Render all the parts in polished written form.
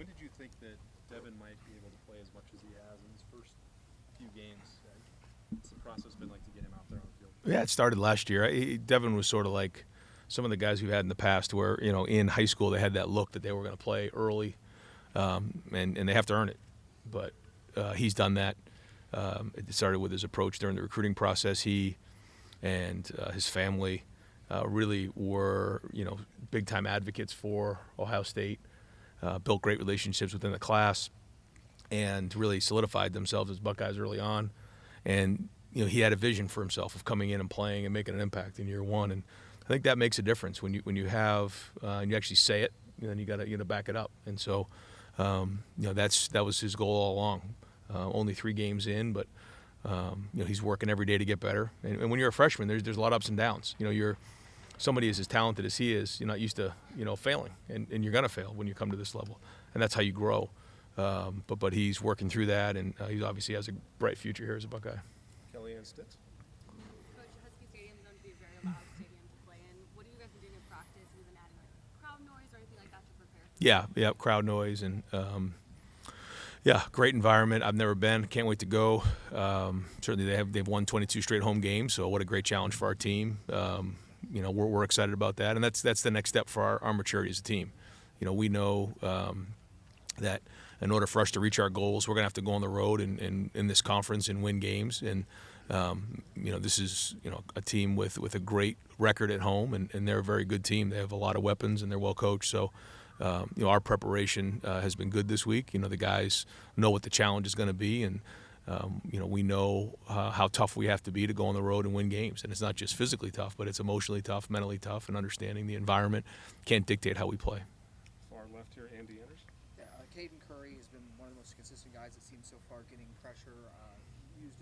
When did you think that Devin might be able to play as much as he has in his first few games? What's the process been like to get him out there on the field? Yeah, it started last year. Devin was sort of like some of the guys we've had in the past where, in high school they had that look that they were going to play early, and they have to earn it. But he's done that. It started with his approach during the recruiting process. He and his family really were, big-time advocates for Ohio State, built great relationships within the class, and really solidified themselves as Buckeyes early on. And he had a vision for himself of coming in and playing and making an impact in year one. And I think that makes a difference when you have and you actually say it. Then you got to back it up. And so that was his goal all along. Only 3 games in, but he's working every day to get better. And when you're a freshman, there's a lot of ups and downs. You're somebody as talented as he is. You're not used to failing, and you're gonna fail when you come to this level, and that's how you grow. But he's working through that, and he obviously has a bright future here as a Buckeye. Kellyanne Stitz. Coach, Husky Stadium is known to be a very loud stadium to play in. What are you guys doing in practice, even adding crowd noise or anything like that to prepare? Yeah, crowd noise and great environment. I've never been. Can't wait to go. Certainly they've won 22 straight home games, so what a great challenge for our team. We're excited about that, and that's the next step for our maturity as a team. We know that in order for us to reach our goals, we're going to have to go on the road and in this conference and win games. And this is a team with a great record at home, and they're a very good team. They have a lot of weapons, and they're well coached. So our preparation has been good this week. The guys know what the challenge is going to be, and we know how tough we have to be to go on the road and win games. And it's not just physically tough, but it's emotionally tough, mentally tough, and understanding the environment can't dictate how we play. Far left here, Andy Anders. Yeah, Kaden Curry has been one of the most consistent guys, it seems, so far, getting pressure used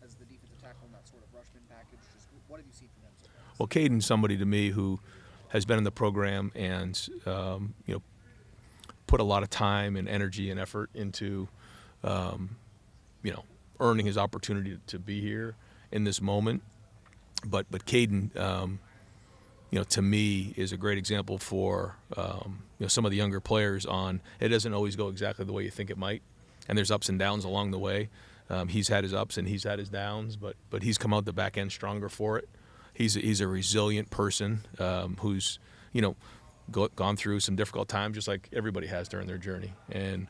as the defensive tackle in that sort of rushman package. Just what have you seen from them so far? Well, Kaden's somebody to me who has been in the program and put a lot of time and energy and effort into earning his opportunity to be here in this moment. But Kaden, to me, is a great example for some of the younger players on it doesn't always go exactly the way you think it might, and there's ups and downs along the way. He's had his ups and he's had his downs, but he's come out the back end stronger for it. He's a resilient person who's gone through some difficult times just like everybody has during their journey, and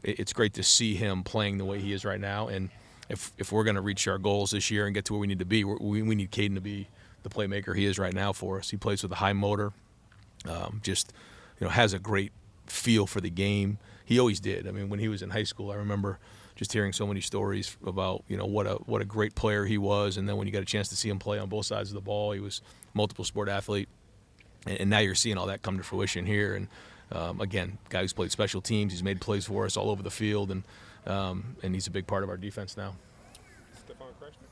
it's great to see him playing the way he is right now. And if we're going to reach our goals this year and get to where we need to be, we need Kaden to be the playmaker he is right now for us. He plays with a high motor, has a great feel for the game. He always did. I mean, when he was in high school, I remember just hearing so many stories about what a great player he was. And then when you got a chance to see him play on both sides of the ball, he was a multiple sport athlete. And now you're seeing all that come to fruition here. And again, guy who's played special teams, he's made plays for us all over the field, and he's a big part of our defense now. Stefan Kreshner.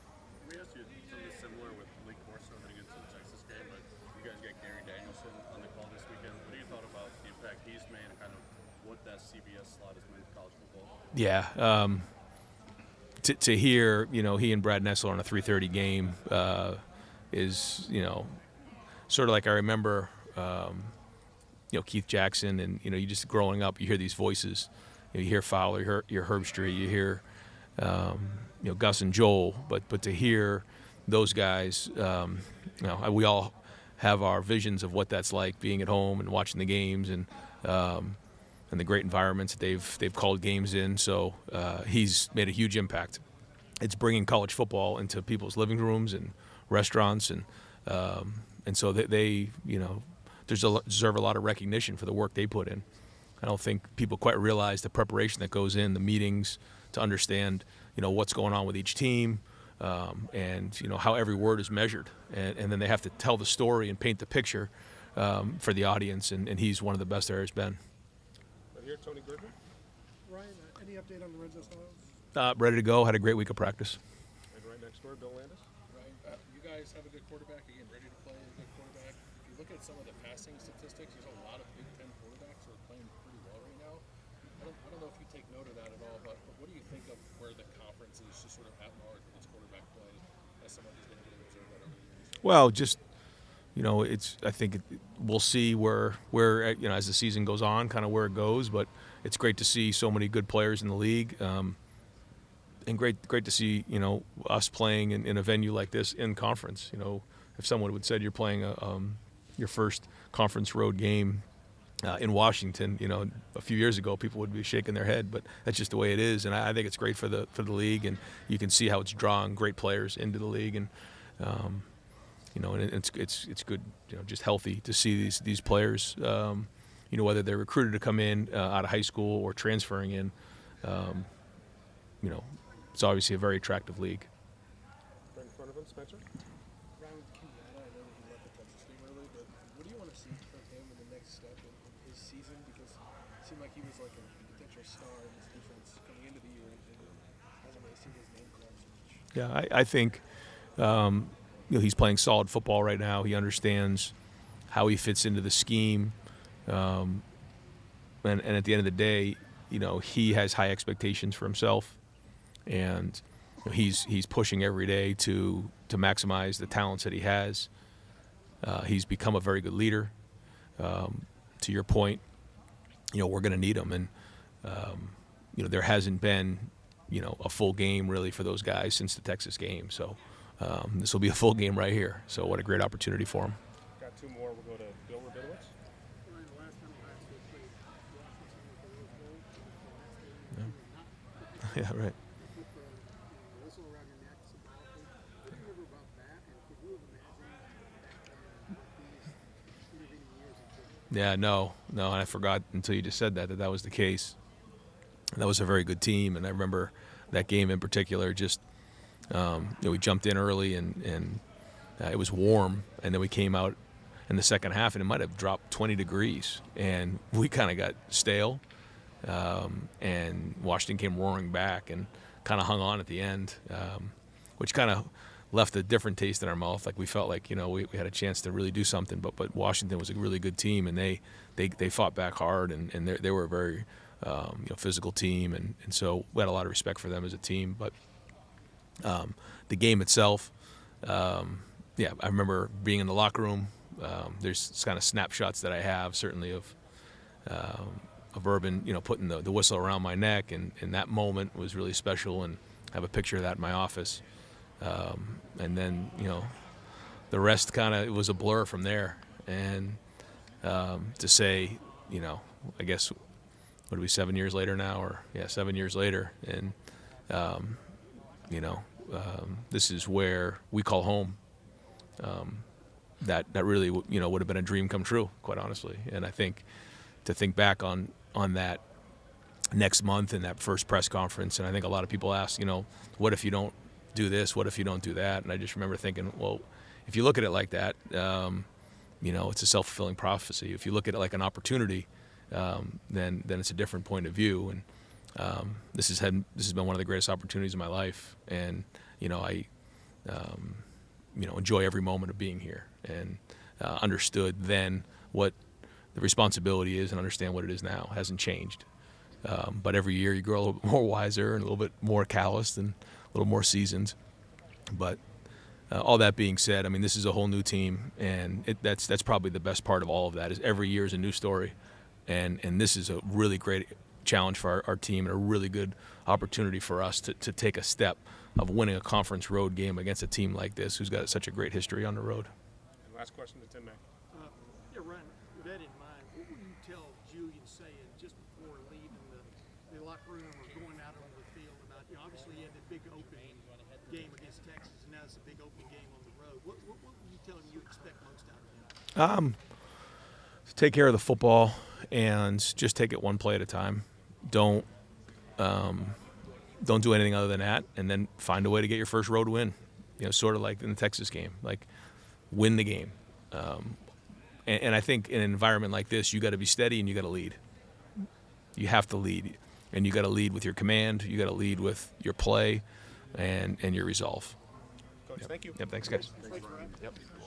We asked you something similar with Lee Corso heading into the Texas game, but you guys get Gary Danielson on the call this weekend. What do you thought about the impact he's made and kind of what that CBS slot has meant to college football? Yeah. To hear, he and Brad Nessler on a 3:30 game is, sort of like I remember, Keith Jackson, and you just growing up, you hear these voices. You hear Fowler, you hear Herbstreit, you hear Gus and Joel, but to hear those guys, we all have our visions of what that's like being at home and watching the games and the great environments that they've called games in. So he's made a huge impact. It's bringing college football into people's living rooms and restaurants, and so they deserve a lot of recognition for the work they put in. I don't think people quite realize the preparation that goes in, the meetings, to understand, what's going on with each team, and how every word is measured, and then they have to tell the story and paint the picture for the audience, and he's one of the best there has been. Right here, Tony Goodman. Ryan, any update on Lorenzo Styles? Ready to go. Had a great week of practice. And right next door, Bill Landis. Ryan, you guys have a good quarterback, again, ready to play a good quarterback. If you look at some of the passing statistics, there's a lot of Big Ten quarterbacks who are playing pretty well right now. I don't know if you take note of that at all, but what do you think of where the conference is just sort of at large with its quarterback play as someone who's been able to observe that over the years? Well, just I think we'll see where as the season goes on, kind of where it goes. But it's great to see so many good players in the league, and great to see us playing in a venue like this in conference. If someone would said you're playing your first conference road game in Washington, a few years ago, people would be shaking their head. But that's just the way it is, and I think it's great for the league, and you can see how it's drawing great players into the league, and and it's good, just healthy to see these players, whether they're recruited to come in out of high school or transferring in, it's obviously a very attractive league. Right in front of him, Spencer. Ryan Kenyatta, I know that he left the Texas game early, but what do you want to see from him in the next step in his season? Because it seemed like he was like a potential star in this defense coming into the year, and hasn't really seen his name called so much. Yeah, I think he's playing solid football right now. He understands how he fits into the scheme, and at the end of the day, he has high expectations for himself, and he's pushing every day to maximize the talents that he has. He's become a very good leader. To your point, we're going to need him, and there hasn't been a full game really for those guys since the Texas game. So this will be a full game right here. So what a great opportunity for him. Got two more. We'll go to Bill Rabinowitz. Yeah, right. Yeah, no, and I forgot until you just said that was the case. That was a very good team, and I remember that game in particular. Just we jumped in early, and it was warm, and then we came out in the second half, and it might have dropped 20 degrees, and we kind of got stale, and Washington came roaring back and kind of hung on at the end, which kind of left a different taste in our mouth. Like we felt like we had a chance to really do something, but Washington was a really good team, and they fought back hard, and they were a very physical team, and so we had a lot of respect for them as a team. But the game itself, I remember being in the locker room. There's kind of snapshots that I have, certainly of Urban, putting the whistle around my neck, and that moment was really special, and I have a picture of that in my office. And then, the rest it was a blur from there. And to say, I guess, what are we, 7 years later now? 7 years later. And, this is where we call home. That really, would have been a dream come true, quite honestly. And I think to think back on that next month in that first press conference, and I think a lot of people ask, what if you don't do this? What if you don't do that? And I just remember thinking, well, if you look at it like that, it's a self-fulfilling prophecy. If you look at it like an opportunity, then it's a different point of view. And this has been one of the greatest opportunities of my life. And I enjoy every moment of being here, and understood then what the responsibility is, and understand what it is now. It hasn't changed. But every year you grow a little bit more wiser and a little bit more calloused and a little more seasoned. But all that being said, I mean, this is a whole new team, and that's probably the best part of all of that, is every year is a new story. And this is a really great challenge for our team, and a really good opportunity for us to take a step of winning a conference road game against a team like this who's got such a great history on the road. And last question to Tim May. Ryan, with that in mind, what would you tell Julian saying just before leaving the locker room or going out on the field about, obviously you had that big opening game against Texas, and now it's a big opening game on the road. What would you tell him you expect most out of him? Take care of the football and just take it one play at a time. Don't do anything other than that, and then find a way to get your first road win. Sort of like in the Texas game, like win the game. And I think in an environment like this, you got to be steady and you got to lead. You have to lead, and you got to lead with your command. You got to lead with your play, and your resolve. Coach, thank you. Yep. Thanks, guys. Thanks, Ryan. Yep.